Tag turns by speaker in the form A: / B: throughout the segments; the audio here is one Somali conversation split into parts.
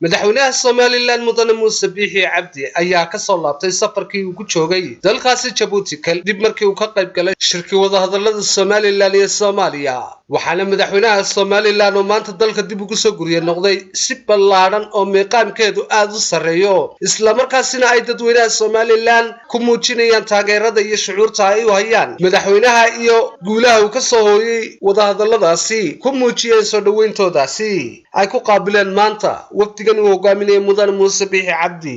A: madaxweynaha Soomaaliland Mudane Muuse Biixi Cabdi ayaa ka soo laabtay safarkii uu ku joogay dalkaasi Djibouti dib markii uu ka qayb galay shirki wada hadallada Soomaaliland iyo Soomaaliya waxaana madaxweynaha Soomaaliland oo maanta dalka dib ugu soo guriyay noqday si ballaaran oo meeqaamkeedu aad u sareeyo isla markaasina ay dadweynaha Soomaaliland ku muujinayaan taageerada iyo shucuurta ay u hayaan madaxweynaha iyo guulaha uu ka soo hooyay wada hadalladaasi ku muujiyeen soo dhaweyntoodaasi ay ku qaabileen maanta waqtigan uu hogaaminayay Mudane Muuse Biixi Cabdi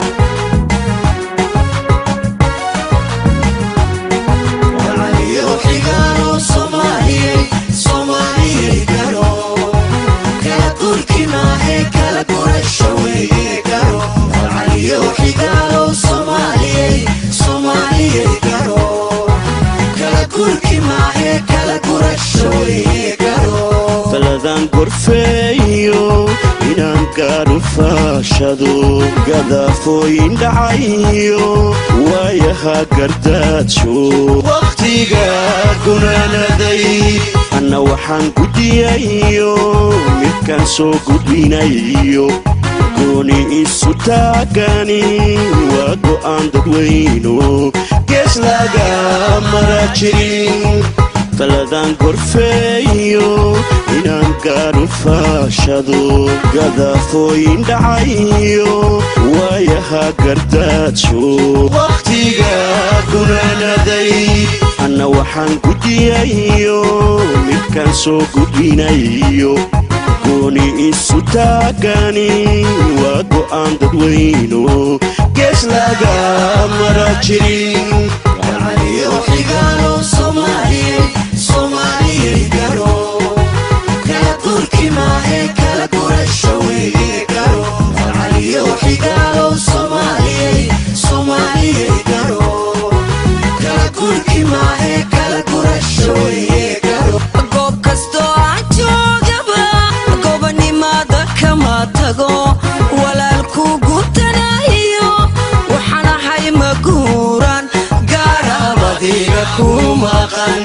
B: فلذان قرفيو إنان كارو فاشدو قذافوين دعيو وياها قردات شو وقتي قاكونا ندي أنا وحان قديايو مكان سو قدينايو كوني إسو تاكاني واقو عندك وينو كيس لاقا مراجرين فلذان قرفيو إنان كارو فاشدو قذافوين دعيو وياها قردات شو وقتي قاكونا ندي أنا وحان قديايو مكان سو قدينايو كوني إسو تاكاني واقو عندك وينو كيس لاقا مراجرين علي وحيقالو Somali garo kala turki maahe kala kurashawi garo Ali وحيقالو Somali garo kala turki maahe kala kurashawi garo goob kasto aan joogaba goobnimada kama tago walaalku gutanayo waxana hay maguuran gaarabadiga ku maqan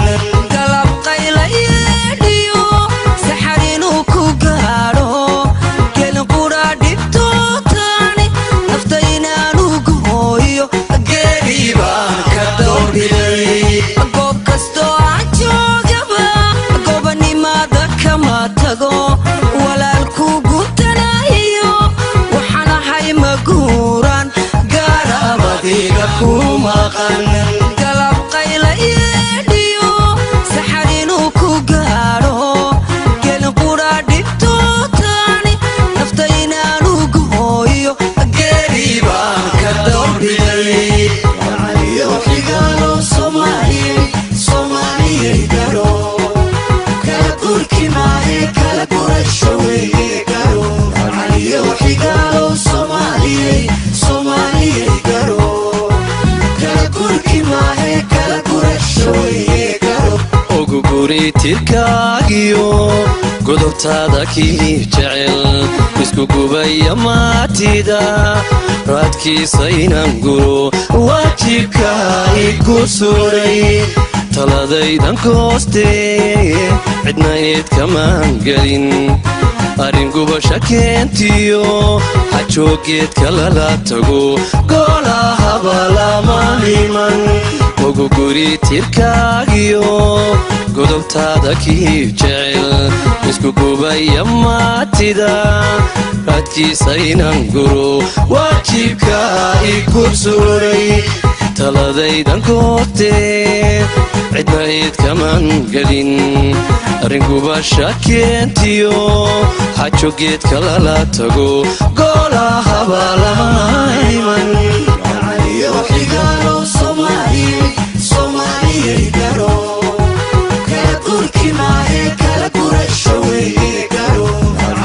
B: تركاقيو قدرتادا كي جعل اسكو قبايا ماتيدا رادكي سينانقرو واجيكاي قصوري تلادايدان كوستي عدنا ايد كمان قلين أرين قباشا كنتيو حجوكيت كلالا تقو قولا هبالا ماليمان وقو قوري تركاقيو قدرتادا كي جعل اسكو قبايا ماتيدا رادكي سينانقرو واجيبكاي كرسوري تلادايدان كوتي عدنا ايد كمان قلين أرين قباشا كنتيو حجوكيت كلالا تقو قولا هبالا ماليمان علي وحيقالو Somali garo turki maahe kala kurashawi garo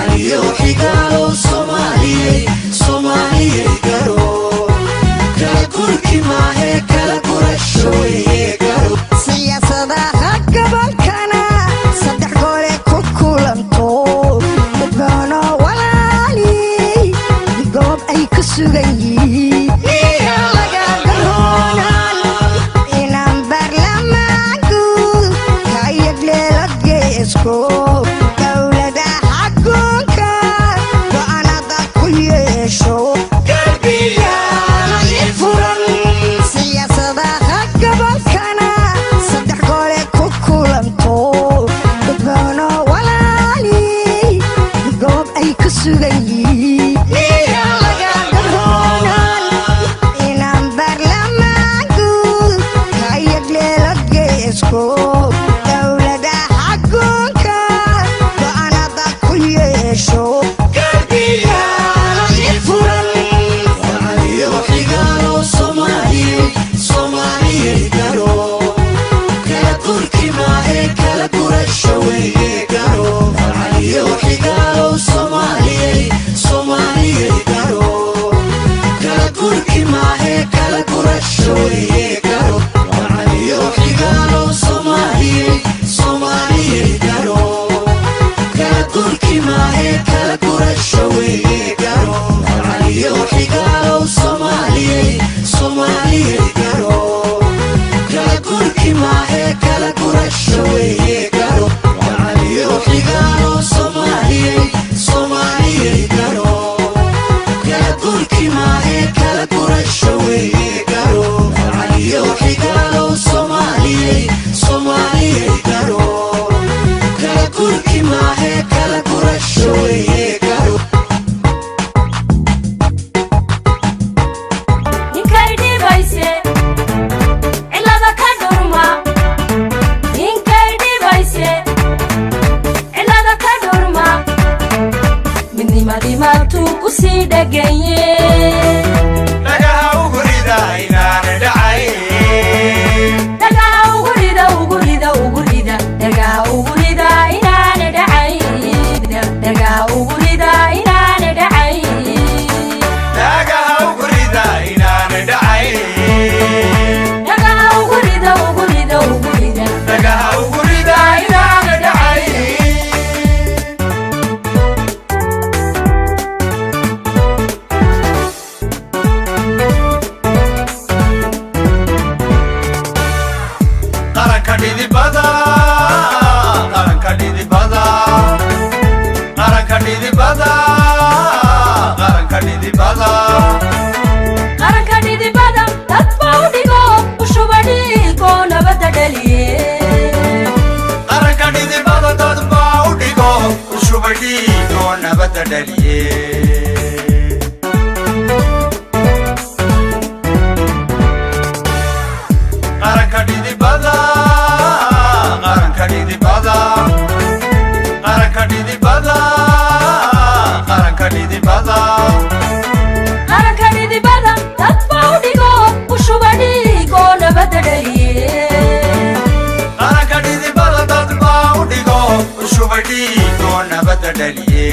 B: Ali وحيقالو Somali garo kala turki maahe kala kurashawi garo
C: siyasadaha gobolkana saddex goole ku kulanto dadkana walaali goob ay ku sugan yihiin laga garoonaan inaan baarlamaanku hay'ad leelad geesko dowladda xakunka go'aanada ku yeesho
D: dhagaye
B: dhagaha ugu rida inaan dhacay
D: dhagaha ugu rida ugu rida ugu rida dhagaha ugu rida inaan dhacay dhagaha ugu rida inaan dhacay
B: dhagaha ugu rida inaan dhacay
D: dhagaha ugu rida ugu rida ugu rida
B: dhagaha ugu rida inaan dhacay qaranka dhidibada qaranka dhidibada qaranka dhidibada qaranka dhidibada
D: qaranka dhidibada dad baa u dhigo u shuba dhiigo nabadda dhaliye
B: qaranka dhidibada dad baa u dhigo u shuba dhiigo nabadda dhaliye qaranka dhidibada qaranka dhidibada qaranka dhidibada qaranka dhidibada
D: qaranka dhidibada dad baa u dhigo u shuba dhiigo nabadda dhaliye
B: qaranka dhidibada dad baa u dhigo u shuba dhiigo nabadda dhaliye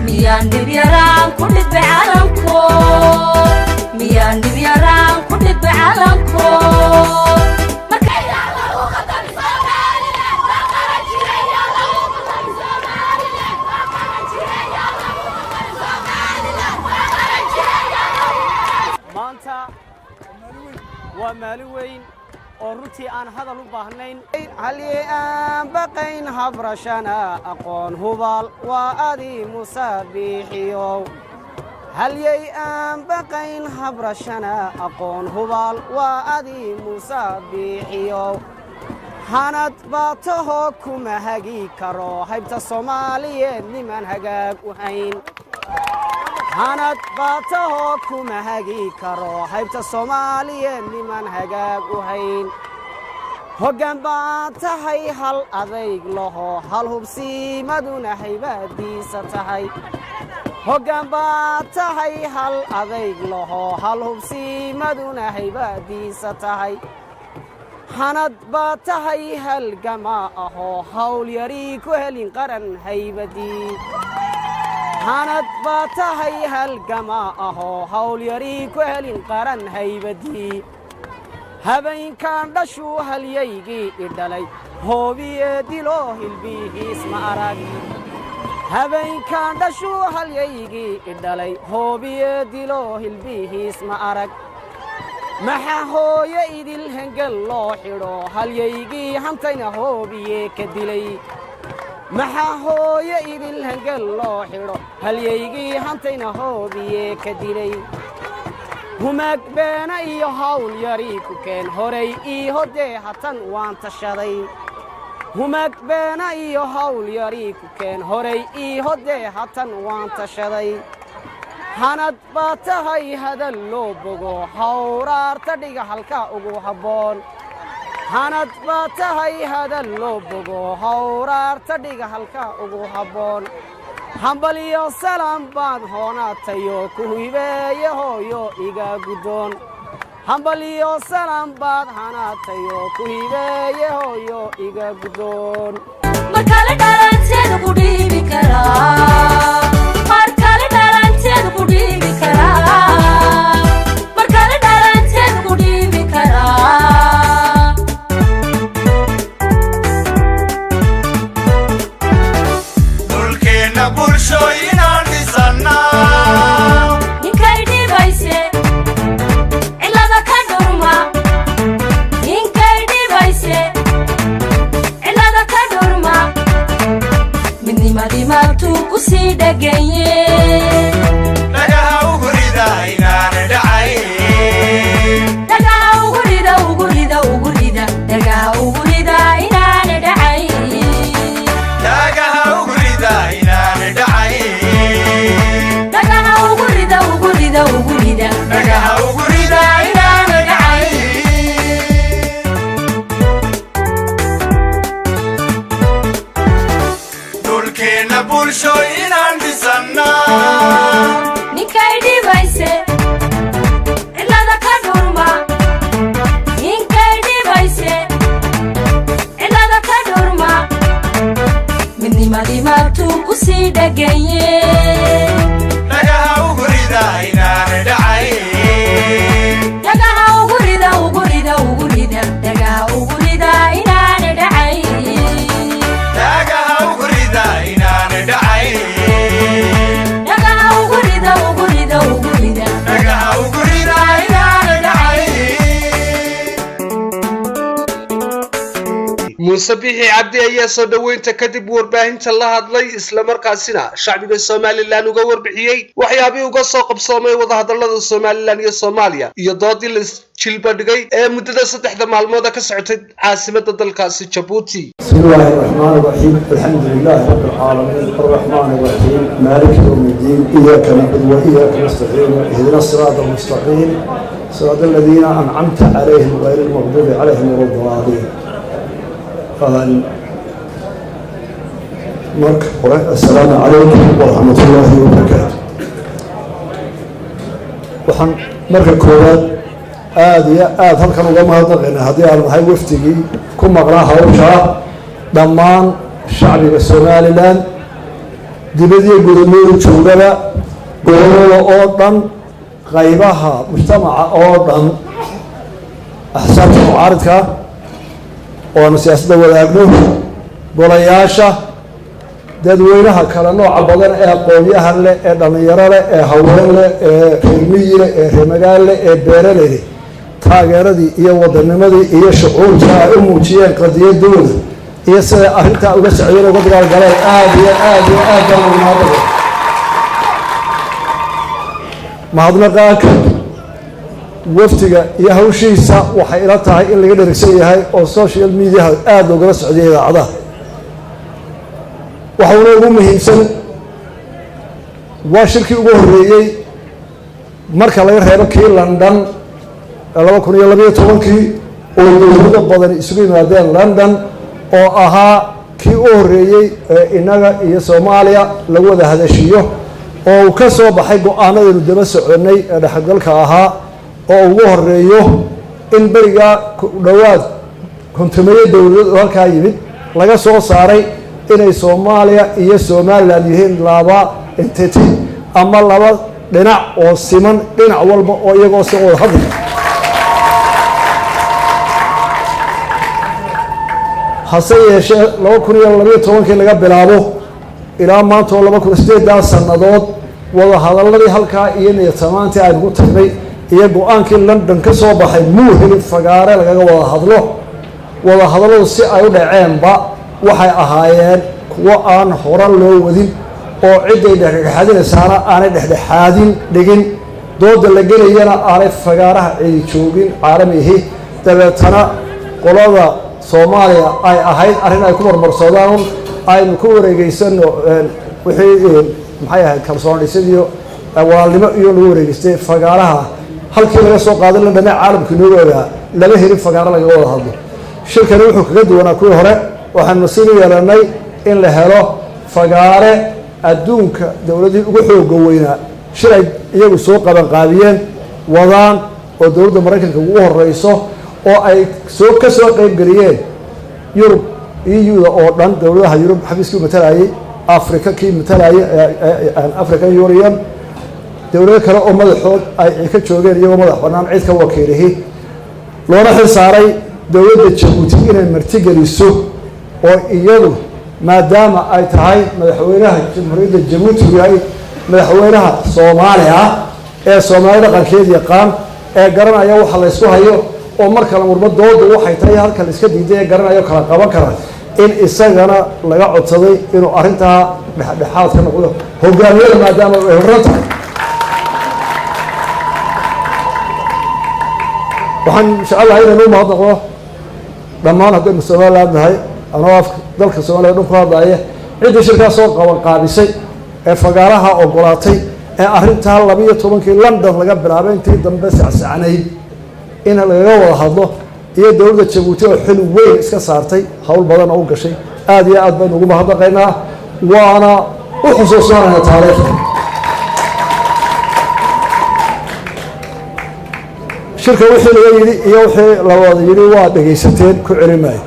D: miyaan dhib yaraan ku dhidbay calanko miyaan dhib yaraan ku dhidbay calanko
E: maanta waa maalin weyn oo runtii aan hadal u baahnayn halii aan baqayn habrashana aqoon hubaal waa adi musaabiixiyow halyay aan baqayn habrashana aqoon hubaal waa adi musaabiixiyow hanad baatahoo kuma hagi karo haybta soomaaliyeed niman hagaag u hayn hanad baatahoo kuma hagi karo haybta soomaaliyeed niman hagaag u hayn hoggaan baan tahay hal adayg laho hal hubsiimaduna haybadiisa tahay hoggaan baan tahay hal adayg laho hal hubsiimaduna haybadiisa tahay hanad baa tahay halgama ahoo hawl yarii ku helin qaran haybadii hanad baa tahay halgama ahoo hawl yarii ku helin qaran haybadii habeenkan dhashuu halyaygii idhalay hoobiye diloo hilbihiis ma arag habeenkan dhashuu halyaygii idhalay hoobiye diloo hilbihiis ma arag maxaa hooye idil hengel loo xidho halyaygii hantayna hoobiye ka dilay maxaa hooye idil hengel loo xidho halyaygii hantayna hoobiye ka dilay humaag beena iyo hawl yarii ku keen horay ii hodee hatan waan tashaday humaag beena iyo hawl yarii ku keen horay ii hodee hatan waan tashaday hanad baa tahay hadal loo bogo hawraarta dhiga halka ugu habboon hanad baa tahay hadal loo bogo hawraarta dhiga halka ugu habboon hambal iyo salaam baan hoonaatayo ku hibeeye hooyo iga guddoon hambal iyo salaam baad hanaatayo ku hibeeye hooyo iga guddoon
D: markale dhalanteeda ku dhiibi karaa markale dhalanteeda ku dhiibi karaa markale dhalanteeda ku dhiibi karaa
B: dhulkeenna bulshooyinaan dhisannaa
D: ninkay dhibayse cilada ka dhurma ninkay dhibayse cilada ka dhurma midnimadii maabtuu ku sii dhagaye
B: dhagaha ugu rida inaan dhacay
D: dhagaha ugu rida ugu rida ugu rida dhagaha ugu rida inaan dhacay
B: dhagaha ugu rida inaan dhacay
D: dhagaha ugu rida ugu rida ugu rida
B: dhagaha ugu rida inaan dhacay bulsho inaan dhisannaa
D: ninkay dhibayse cilada ka dhurma ninkay dhibayse cilada ka dhurma midnimadii maabtuu ku sii dhagaye
B: dhagaha ugu rida inaan dhacayn
D: dhagaha ugu rida ugu rida ugu rida dhagaha ugu rida inaan dhacayn
B: dhagaha ugu rida inaan dhacayn
D: dhagaha ugu rida ugu rida ugu rida
B: dhagaha ugu rida inaan dhacayn
A: muuse bixi cabdi ayaa soo dhoweynta kadib warbaahinta la hadlay islamarkaasina shacbiga somalilan uga warbixiyey waxyaabihii uga soo qabsoomay wadahadalada somalilan iyo soomaaliya iyo doodii la jilbadhigay ee muddada 3 maalmood ka socotay caasimada dalkaasi Djibouti.
F: بسم الله الرحمن الرحيم الحمد لله رب العالمين الرحمن الرحيم مالك يوم الدين إياك نعبد وإياك نستعين اهدنا الصراط المستقيم صراط الذين أنعمت عليهم غير المغضوب عليهم ولا الضالين السلام عليكم ورحمة الله وبركاته waxaan marka koowaad aad iyo aad halkan uga mahadnaqaynaa haddii aan nahay wafdigii ku maqnaa hawshaa dhammaan shacbiga somalilan dibadiyo gudamooda joogaba gobolada oo dhan qaybaha mujtamaca oo dhan axsaabta mucaaridka oo aanu siyaasadda wadaagno golayaasha dadweynaha kale nooca badan ee aqoon-yahan leh ee dhallinyaro leh ee haween leh ee reer miyi leh ee reer magaal leh ee beeraley leh taageeradii iyo wadanimadii iyo shucuurta ay u muujiyeen qadiyadooda iyo siday arrintaa uga socdeen uga dagaalgaleen aad iyo aad iyo aad baan ugu mahadnaqay mahadnaqaanka waftiga iyo hawshiisa waxay ila tahay in laga dherigsan yahay oo social mediaha aada loogala socdiya idaacadaha waxauna ugu muhiimsan waa shirkii ugu horreeyey marka laga reebo kii london 2012 oo dowlado badan isugu yimaadeen london oo ahaa kii u horreeyey ee innaga iyo soomaaliya lagu wada hadashiyo oo uu ka soo baxay go-aanadaynu daba soconnay ee dhexgalka ahaa oo ugu horreeyo in berigaa dhowaad kontumeeyo dowladood oo halkaa yimid laga soo saaray inay soomaaliya iyo somalilan yihiin laba entity ama laba dhinac oo siman dhinac walba oo iyagoo si wada hadli hase yeeshee 2012 laga bilaabo ilaa maanta oo 2008 sannadood wada hadaladii halkaa iyo niyadtamaantii aynu ku tagnay iyo go-aankii london ka soo baxay muu helin fagaare lagaga wada hadlo wada hadalladu si ay u dhaceenba waxay ahaayeen kuwo aan horan loo wadin oo cidday dhexdhexaadinaysaana aanay dhexdhexaadin dhigin dooda la gelayana aanay fagaaraha cidi joogin caalamihi dabeetana qolada soomaaliya ay ahayd arrin ay ku marmarsoodaan aynu ku wareegeysano wixii maxay ahayd kalsoon dhisidiyo walaalnimo iyo lagu wareegeystay fagaaraha halkii laga soo qaaday la dhamay caalamka inooga ogaa lama helin fagaaro lagaga wada hadlo shirkani wuxuu kaga duwanaa kuwii hore waxaanu nasiib u yeelanay in la helo fagaare adduunka dowladihii ugu xooga weynaa shir ay iyagu soo qabanqaabiyeen wadaan oo dowladda maraykanka ugu horeyso oo ay ka soo qeybgeliyeen yurub EU-da oo dhan dowladaha yurub xafiiskii matalayay africa kii matalayay african union dowlado kale oo madaxood ay ka joogeen iyagoo madax bannaan cid ka wakiilihi loona xil saaray dowladda Djibouti inay martigeliso oo iyadu maadaama ay tahay madaxweynaha jamhuuriyadda Djibouti yahay madaxweynaha Soomaaliya ee Soomaaliya dhaqankeed yaqaan ee garanaya waxa la isku hayo oo marka la murmo doodu waxay tahay halka la iska diiday garanayo kala qaban kara in isagana laga codsaday inuu arrintaa dhexdhexaad ka noqdo hogaamiyada maadaama ay horan tahay waxaan jecelahay inaan u mahadnaqo dhammaan haddaynu Somaliland nahay anoo afka dalka Soomaaliya dhan ku hadlaya ciddii shirkaas soo qabanqaabisay ee fagaaraha ogolaatay ee arrintaa 12kii London laga bilaabay intii dambe sacsacnayd in lagaga wada hadlo iyo dowladda Djibouti oo xil weyn iska saartay hawl badan oo gashay aad iyo aad baan ugu mahadnaqaynaa waana u xusuusnaanayna taariikhda shirka wixii laga yidhi iyo wixii la wada yidhi waa dhegaysateen ku celin maayo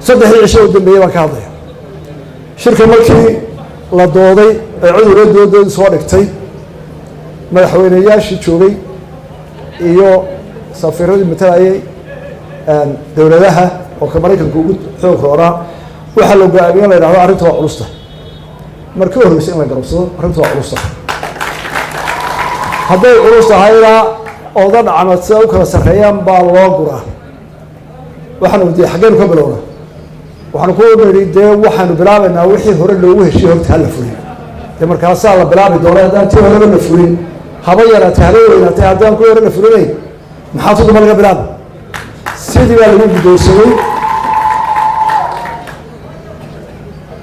F: saddexdii cisho u dambeeyey baan ka hadlaya shirka markii la dooday ee cudurra doodoodii soo dhigtay madaxweyneyaashii joogay iyo safiiradii matalayay dowladaha oo ka maraykanka ugu xoog roonaa waxaa la go-aamiye in la yidhahdo arrinta waa culusta markii horreysay in la garabsado arrinta waa culusta hadday culus tahayna oodan camad sida u kala sarreeyaan baa loo guraa waxaanu wadiye xaggeenu ka bilowna waxaanu ku nidhi dee waxaanu bilaabaynaa wixii hore loogu heshiye horta hala fulin dee markaasaa la bilaabi doona haddaan tii horeba la fulin haba yaraatay haba weynaatay haddaan ku hore la fulinayn maxaa tuduma laga bilaaba sidii baa lagu guddoonsamay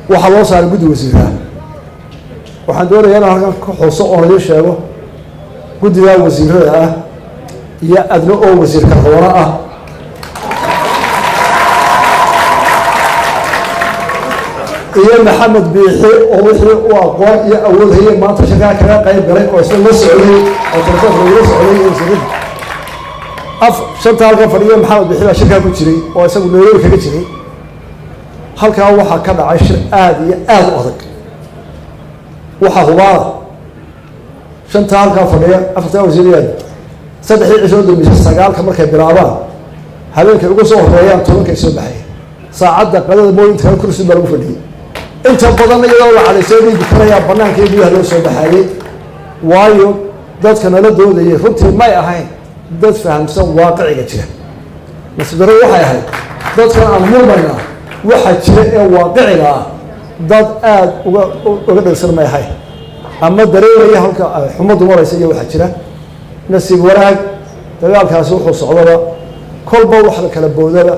F: waxaa loo saaray guddi wasiiraha waxaan doonayaa inaan halkan ka xuso oon idiin sheego guddigaa wasiirada ah iyo adna oo wasiirka xoolo ah iyo maxamed biixi oo wixii u aqoon iyo awood hayay maanta shirkaa kaga qayb galay oo isla la socday oo telefoonka lagula socday iyo wasiirada shanta halkan fadhiyo maxamed biixi baa shirkaa ku jiray oo isagu nairobi kaga jiray halkaa waxaa ka dhacay shir aada iyo aada u adag waxaa hubaada shanta halkaa fadhiya afartaa wasiirayaad saddexdii cisho dambeysay sagaalka markay bilaabaan habeenkay uga soo horeeyaan tobankay soo baxaya saacadda qadada mooyinta kale kursi baa lagu fadhiyey inta badan iyadoo la cadaysay dhiigi karayaa banaanka iyo gudaha loo soo baxaayey waayo dadka nala doodayay runtii may ahayn dad fahamsan waaqiciga jira nasiib darro waxay ahayd dadkan aan murmaynaa waxa jira ee waaqiciga ah dad aada uga dhegsan may ahayn ama dareemaya halka xumaddu maraysa iyo waxaa jira nasiib wanaag dagaalkaasi wuxuu socdaba kolba wax la kala boodaba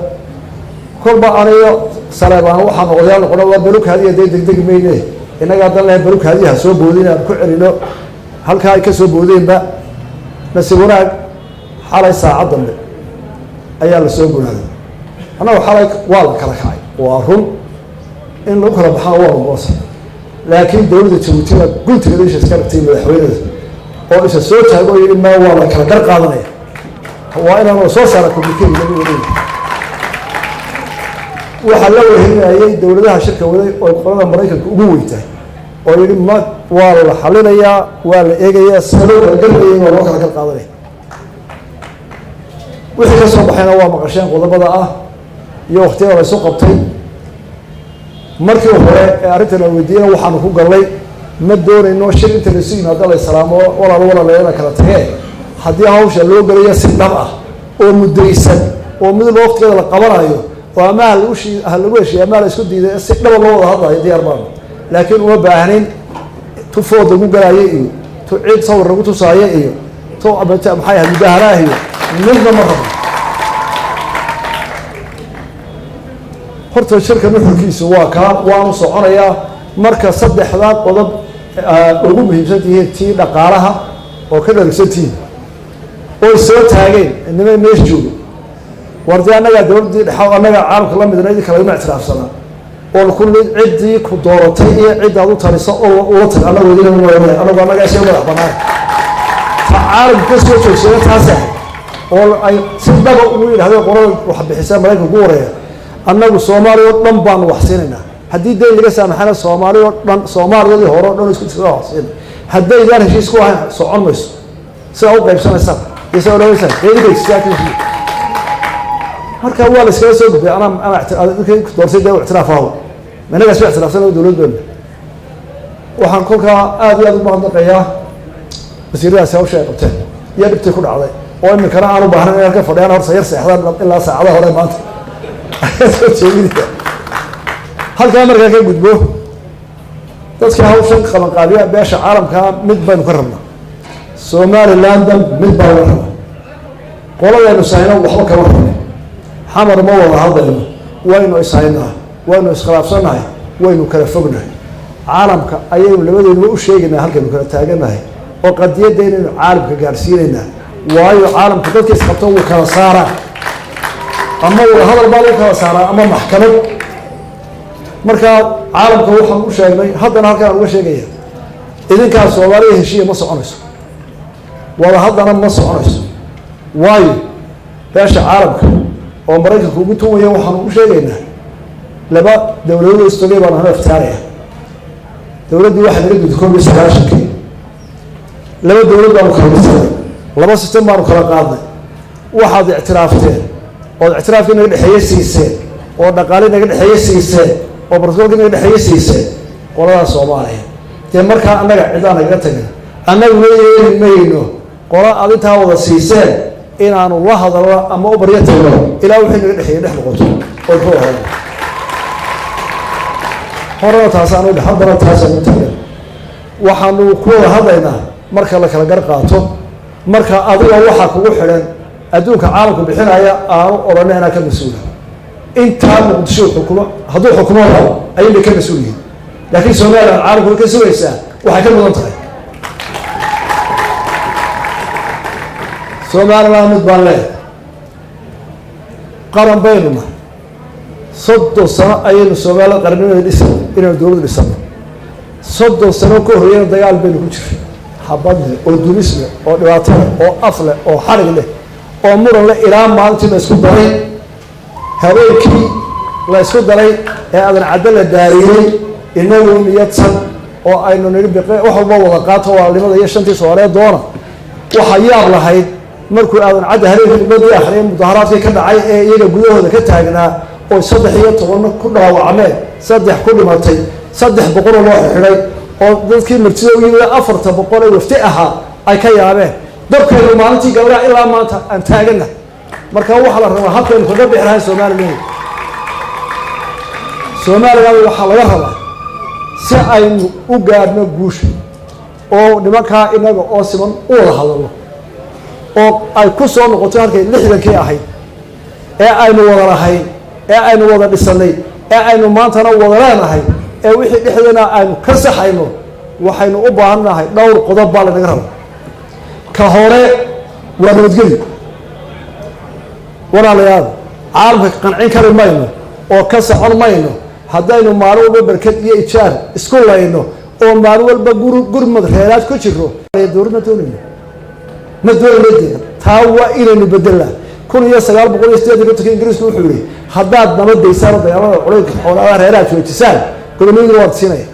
F: kolba aniyo saleebaan waxaan odayaal noqona waa balukaadiya dee degdegi mayne innagaa dan lahayn balukaadiyaha soo boodin aan ku celino halkaa ay ka soo boodeenba nasiib wanaag xalay saacad dambe ayaa la soo gunaaday annagu xalay waa la kala kacay waa run in lagu kala baxana waa noqonsa laakiin dowladda jabuuti baa guntiga isha iska dhigtay madaxweynada oo isa soo taago iyo in maa waa la kala gar qaadanaya waa inaan soo saara communique waxaa la wehelinayay dowladaha shirka waday oo qolada maraykanka ugu weyntahay oo yidhi ma waa la xalinayaa waa la eegayaa sida loo kala garlayay waa loo kala gar qaadanaya wixii ka soo baxayna waa maqasheen qodobada ah iyo waktiyada la isu qabtay markii hore ee arrintan la weydiiyena waxaanu ku gallay ma doonayno shir inta laisu yimaado la islaamo walaalayaala kala tagee haddii hawsha loo galayo si dhab ah oo muddaysan oo midba waqtigeeda la qabanayo oo ama ha lagu heshiiya ama la isku diiday si dhaba loo wada hadlayo diyaar baanu laakiin uma baahnin tu food lagu galaayo iyo tu ciid sawir lagu tusaayo iyo tu maxay ahayd mudaharaah iyo midna ma rabo horta shirka nuxurkiisu waa kaa waanu soconayaa marka saddexdaa qodob ugu muhiimsan tihiin tii dhaqaalaha oo ka dharigsantihiin oy soo taageen nima meesha joogo war dee annagaa dowladdii dhexa annagaa caalamka la midna idin kale ima ictiraafsanaa oo kulli ciddii ku dooratay iyo ciddaad u taliso oo ula tag annagu idin annagu annagaa isga madax bannaan ta caalamka ka soo joogsada taasa oo ay si dhaba ugu yidhahdeen qolada wax bixisa maraykanka ugu wareeya annagu soomaaliya oo dhan baanu wax siinaynaa haddii dayn laga saamaxana soomaaliya oo dhan soomaaliyadii hore o dhan isku tisaa wax siina haddaydaan heshiis ku ahayn socon mayso sidaa u qaybsanaysaan iyo sidaa odhanaysaan eedikaysiyaaka marka waa la iskaga soo gudbay doorsay dee ictiraaf aho innagaa isba ictiraafsan dowlad beena waxaan kolkaa aada iyo aada u mahadnaqayaa wasiiradaasi hawsha ay qabteen iyo dhibtii ku dhacday oo iminkana aan u baahnayn in halka fadhiyaan horta yar seexdaan ilaa saacadaha hore maanta soo jeedinaya halkaa markaa ka gudbo dadkii hawshan qabanqaabiya beesha caalamkaa mid baynu ka rabnaa somalilandan mid baa laga rabaa qoladaynu sahayno waxba kama rabno xamar ma wada hadlayno waynu ishaynaa waynu iskhilaafsannahay waynu kala fognahay caalamka ayaynu labadeynuba u sheegaynaa halkaynu kala taaganahay oo qadiyadda inaynu caalamka gaarsiinaynaa waayo caalamka dadka isqabto wuu kala saaraa ama wada hadal baa lagu kala saaraa ama maxkamad markaa caalamka waxaan u sheegnay haddana halkaan uga sheegaya idinkaas soomaaliya heshiiya ma soconayso wada haddana ma soconayso waayo beesha caalamka oo maraykanka ugu tuwaya waxaanu u sheegaynaa laba dowladood istogay baan hana iftaaraya dowladdii waxay naga gudi koob iyo sagaashankii laba dowlad baanu kala dhisanay laba sistem baanu kala qaadnay waxaad ictiraafteen ood ictiraafkii naga dhexeeye siiseen oo dhaqaali naga dhexeeye siiseen oo barsoolkii naga dhexeeye siiseen qoladaas soomaaliya dee markaa annaga cidaan nagaga tagin annaguna yeeli mayno qola aad intaa wada siiseen inaanu la hadalno ama u baryo tagno ilaa wixii naga dhexeeye dhex noqoto oy ku wahada horena taasaanu dhe haddana taasaanu taagan waxaanu ku wada hadlaynaa marka la kala gar qaato marka adiga waxaa kugu xidhan adduunka caalamku bixinaya aanu odhanay inaa ka mas-uula intaa muqdisho xukumo hadduu xukumo rabo ayay bay ka mas-uul yihiin laakiin somalilan caalamku way ka sugaysaa waxay ka mudan tahay somalilan mid baan leeyahay qaran baynu nahay 30 sano ayaynu somalilan qarnimadeeda dhisay inaynu dowlad dhisano 30 sano ka horeyna dagaal baynu ku jiray xabad leh oo dulis leh oo dhibaato leh oo af leh oo xarig leh oo muran leh ilaa maalintii la isku daray habeenkii la isku daray ee aadan caddo la daariyey inagu niyadsan oo aynu nidhi biqe wax walba wada qaato waalnimada iyo shantii Soomaaliyeed doona waxaa yaab lahayd markuu aadan cadda habeenkii badii akhriyay mudaharaadkii ka dhacay ee iyaga gudahooda ka taagnaa oo 13 ku dhaawacmeen 3 ku dhimatay 300 loo xidhay oo dadkii martida u yimid 400 ee wafti ahaa ay ka yaabeen dabkeedu maalintii gabadha ilaa maanta aan taagana marka waxa la rabaa habkeenu kaga bixirahay Soomaaliland waxa laga rabaa si aynu u gaadhno guusha oo nimanka inaga oo siman u wada hadalno oo ay ku soo noqoto halkay 60kii ahayd ee aynu wada lahayn ee aynu wada dhisanay ee aynu maantana wada leenahay ee wixii dhexdeena aynu ka saxayno waxaynu u baahannahay dhowr qodob baa laga rabaa ka hore waa nabadgelyo walaalayaal caalamka qancin kari mayno oo ka socon mayno haddaynu maalin walba barkad iyo ijaar isku layno oo maalin walba gurmad reeraad ku jiro dowladna doonayno ma doonayno taa waa inaynu bedelaa 1980 ingiriisku wuxuu yiri haddaad nabadaysaan dagaalada culayska xoolaha reeraad joojisaan gudoomiyaha waad siinaya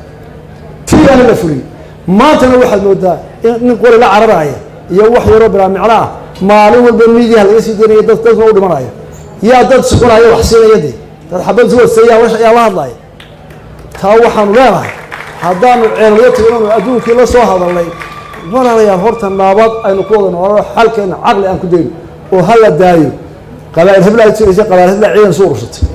F: tiyaana la furi maantana waxaad moodaa in qori la cararaya iyo wax yaro bilaamicna maalin walba miidiyaha laga sii deenay dadka u dhimanayo yaa dad suqanayo wax siinaya dad xabad soo sayaa la hadlaya taa waxaan leenahay haddaanu ceelyo tagano adduunkii la soo hadalnay walaalayaal horta naabad aynu ku wada noolaa xalkeena caqli aan ku deeyo oo hala daayo qabaa'il heblaha jiraysa qabaa'il heblaha ciidan soo urursatay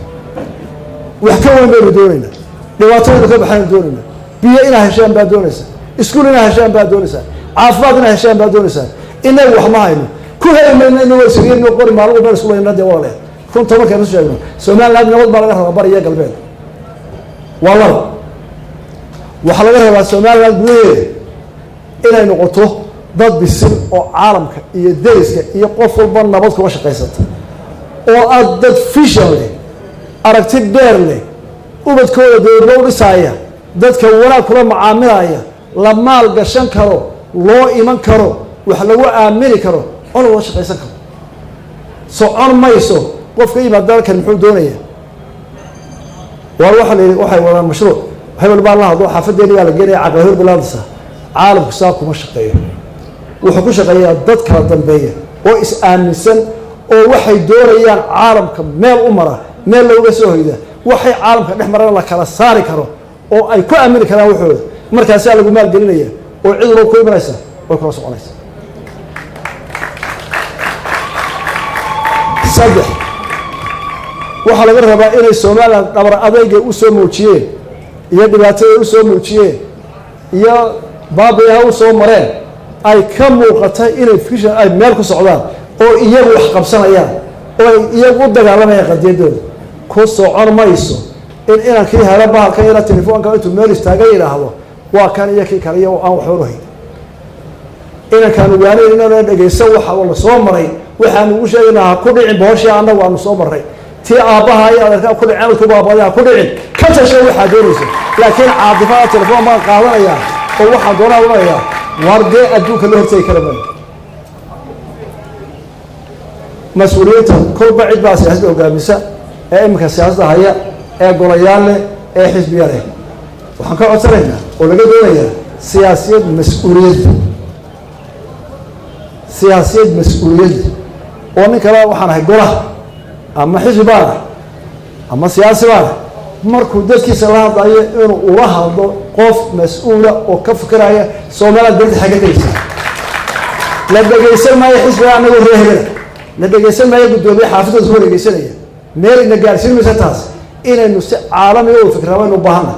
F: wax ka weyn baynu doonaynaa dhibaatooyinka ka baxaynu doonaynaa biyo inaa heshaan baa doonaysaa iskuul inaa heshaan baa doonaysaa caafimaad inaa heshaan baa doonaysaa inagu wax ma hayno ku heli mayno inagoo isageenno qori maalin walba isku laynaa dee walaalayaal runta markaynu sheegno Somaliland nabad baa laga rabaa bari iyo galbeed waa laba waxaa laga rabaa Somaliland gudaheeda inay noqoto dad bisil oo caalamka iyo deriska iyo qof walba nabad kuma shaqaysata oo aad dad vision leh aragti dheer leh ubadkooda dowladda u dhisaya dadka wanaag kula macaamilaya la maal gashan karo loo iman karo wax lagu aamini karo oo loo shaqaysan karo socon mayso qofka yimaada dalkan muxuu doonayaa waxay wadaan mashruuc hebel baa la hadlo xaafadeeni baa la geenaya caqabad bilaadisa caalamku saa kuma shaqeeyo wuxuu ku shaqeeyaa dad kala dambeeya oo is aaminsan oo waxay doonayaan caalamka meel u mara meel looga soo hoyda waxay caalamka dhex marana la kala saari karo oo ay ku aamini karaan waxooda markaasaa lagu maalgelinaya oo cid walba ku imanaysa way kula soconaysa saddex waxaa laga rabaa inay Somaliland dhabar adayga u soo muujiyeen iyo dhibaatada u soo muujiyeen iyo baabiyaha u soo mareen ay ka muuqatay inay fiction ay meel ku socdaan oo iyagu wax qabsanayaan oo iyagu u dagaalamayaan qadiyadooda ku socon mayso in inankii hela bahalka ila telefoonka intuu meel istaaga yiraahdo waa kan iyo kii kale iyo aan wax horohay inankaan ogaanay inaan dhageysan waxa la soo maray waxaan ugu sheegaynaa ku dhicin booshii annagu aanu soo maray تي أباها يا كل عام كل أباها كل عام كذا شيء واحد يريسه لكن عاطفة تلفون ما قاضنا يا هو واحد دونا ولا يا ورجع أدوك اللي هرتي كلامه مسؤوليته كل بعد بس يحسب قامسة إمك السياسة هي قريان حزبية وحنا عصرنا ولا قدوية سياسية مسؤولية ومن كلا وحنا هيقوله أما حزبنا أما سياسة markuu dadkiisa la hadlayo inuu ula hadlo qof mas'uula oo ka fikiraya Soomaaliya dad xagadaysa la dhageysan maayo xisbiga anagu reehayna la dhageysan maayo gudoomiye xaafadda soo dhageysanaya meel ina gaarsiinaysa taas inaynu si caalami oo fikrado u baahna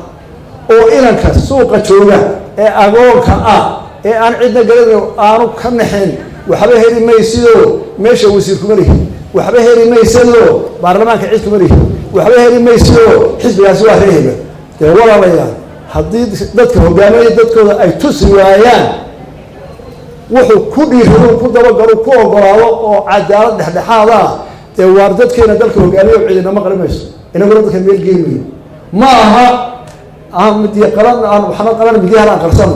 F: oo inanka suuqa jooga ee agoonka ah ee aan cidna galin aanu ka naxin waxba heli maysido meesha wasiirku marihi waxba heli maysido baarlamaanka cid ku marihi waxba heli maysido xisbigaasi waa reehayna ee walaalayaal haddii dadka hogaamiyay dadkooda ay tusi waayaan wuxuu ku dhiirado ku dabagalo ku ogolaado oo cadaalad dhexdhexaad ah ee waar dadkeena dalka hogaamiyo cidina ma qarimayso inagu dadka meel geeyay ma aha mid qalan aan waxna qalan midiyaha qarsan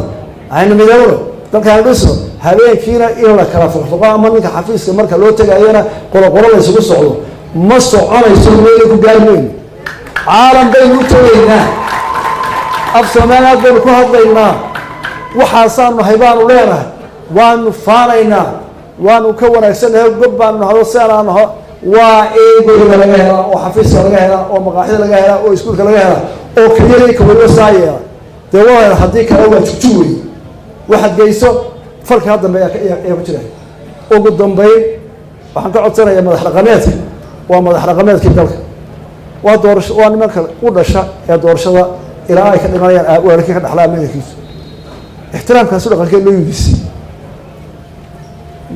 F: ayna midawro dalka dhiso habeenkiina in la kala furfuqo ama ninka xafiiska marka loo tagayana qolo la isugu socdo ma soconayso meel ku gaarmeen caalam baynu tagaynaa af Soomaaliya baynu ku hadlaynaa waxaasaan haybaanu leeyahay waanu faanaynaa waanu ka wanaagsanahay gobbaan hado saaraan waa eegoyga laga helaa oo xafiiska laga helaa oo maqaaxida laga helaa oo iskuulka laga helaa oo kaliya ka wada saaya dawada hadii kala waa jujuway waxaad geyso falka hadda ma ku jira ugu dambeyn waxaan ka codsanayaa madax dhaqameedka waa madax dhaqameedka dalka waa doorasho waa nimanka u dhasha ee doorashada ilaa ay ka dhimanayaan waalkii ka dhaxlaa meelkiisa ixtiraamkaas dhaqanka loo yidhi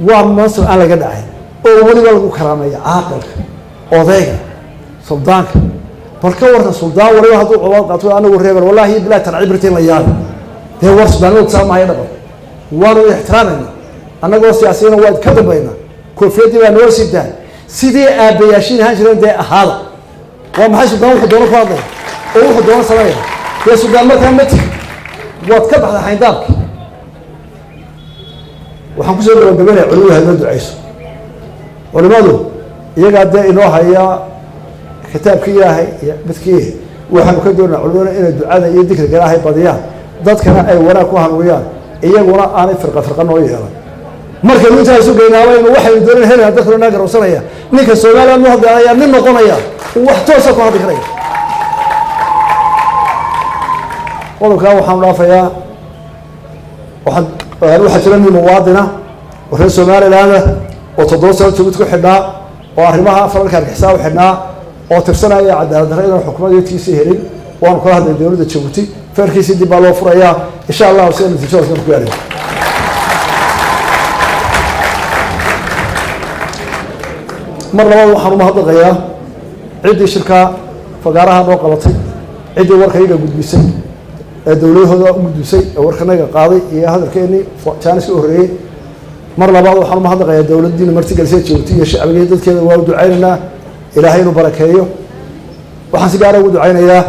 F: waa mas'uul aan laga dhacay oo waliba lagu karaameeyo caaqilka odayga suldaanka balka warta suldaan waliba haduu codad qaato anagu reebel wallahi bilaa tarcibrtiin la yaab ee war sudaanadu saamahay dhaqan waanu ixtiraamna anagoo siyaasiyiin waa ka dambayna koofiyadii baa noo sidaa sidii aabayaashiin han jireen de ahaada waa maxay suldaan wuxuu doono ku hadlay oo wuxuu doono sameeyo ee suldaan markaa ma tii waad ka baxday xayndaabki waxaan ku soo gabagabeenay culimada hadoo duceyso culimadu iyaga dee inoo haya kitaabkii Ilaahay iyo midkii waxaanu ka doonaa culimada inay ducada iyo dikriga Ilaahay badiyaan dadkana ay wanaag ku hanwiyaan iyaguna aanay firqa noo yeelan marka inta ay soo geynaaba inuu waxay doonaan helaan dadka naga roosanaya ninka Soomaaliya ma hadlaya nin noqonaya wax toos ah ku hadli karaya qodobka waxaan dhaafayaa waxaa jira nin muwaadina oo reer Soomaaliland oo 7 sano joogto ku xidhnaa oo arrimaha faralka xisaab xidhnaa oo tirsanaya cadaalad darrada xukuumaddiisa helin waan ku hadlay dawladda Djibouti farkiisi dib loo furayaa insha Allah oo soo natiijo ku gaaro mar labaad waxaan u mahadnaqayaa ciddii shirka fagaaraha noo qabatay ciddii warkayga gudbisay ee dawladooda u gudbisay ee warkanaga qaaday iyo hadalkeeni jaaniska horeeyay mar labaad waxaan u mahadnaqayaa dawladdiina martigelisay Djibouti iyo shacbiga dadkeeda waa u ducaynaynaa ilaahay inuu barakeeyo waxaan si gaar ah ugu ducaynayaa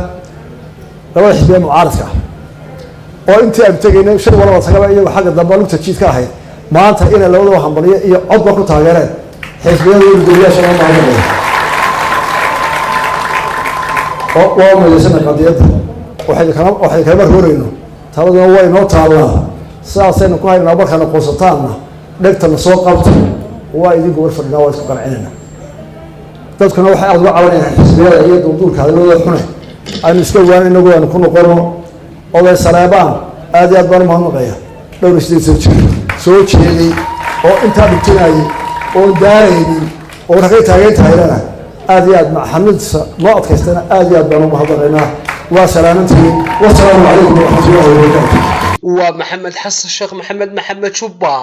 F: labada xisbi ee mucaaradka oo intii aan tagaynay shay walba sagaba iyagu xagga dambe lugta jiidka ahayd maanta inay labadaba hambaliyo iyo codba ku taageereen xisbiyada iyo guddiyaasha loo maamulo oo majeesana qadiyada waxay kala marhoorayno taladuna way noo taalaa saasaynu ku haynaa markaana qoosataanna dhegtana soo qabto waa idinku war fadhinaa waa isku qancinayna dadkuna waxay aad uga cabanayaan xisbiyada iyo duulduulka hadalooda xune aynu iska waan inagu aynu ku noqono oday Saleebaan aad iyo aad baan u mahadnaqaya dhowr soo jeeday oo intaa dhigtay oo daaraynin oo ragay taageerayna aad iyo aad maxamedsa noo adkaystana aad iyo aad baan u mahadnaqaynaa waa salaamantii wa salaamu calaykum wa rahmatullahi wa barakatuh
A: waa maxamed xasan sheekh maxamed Jubba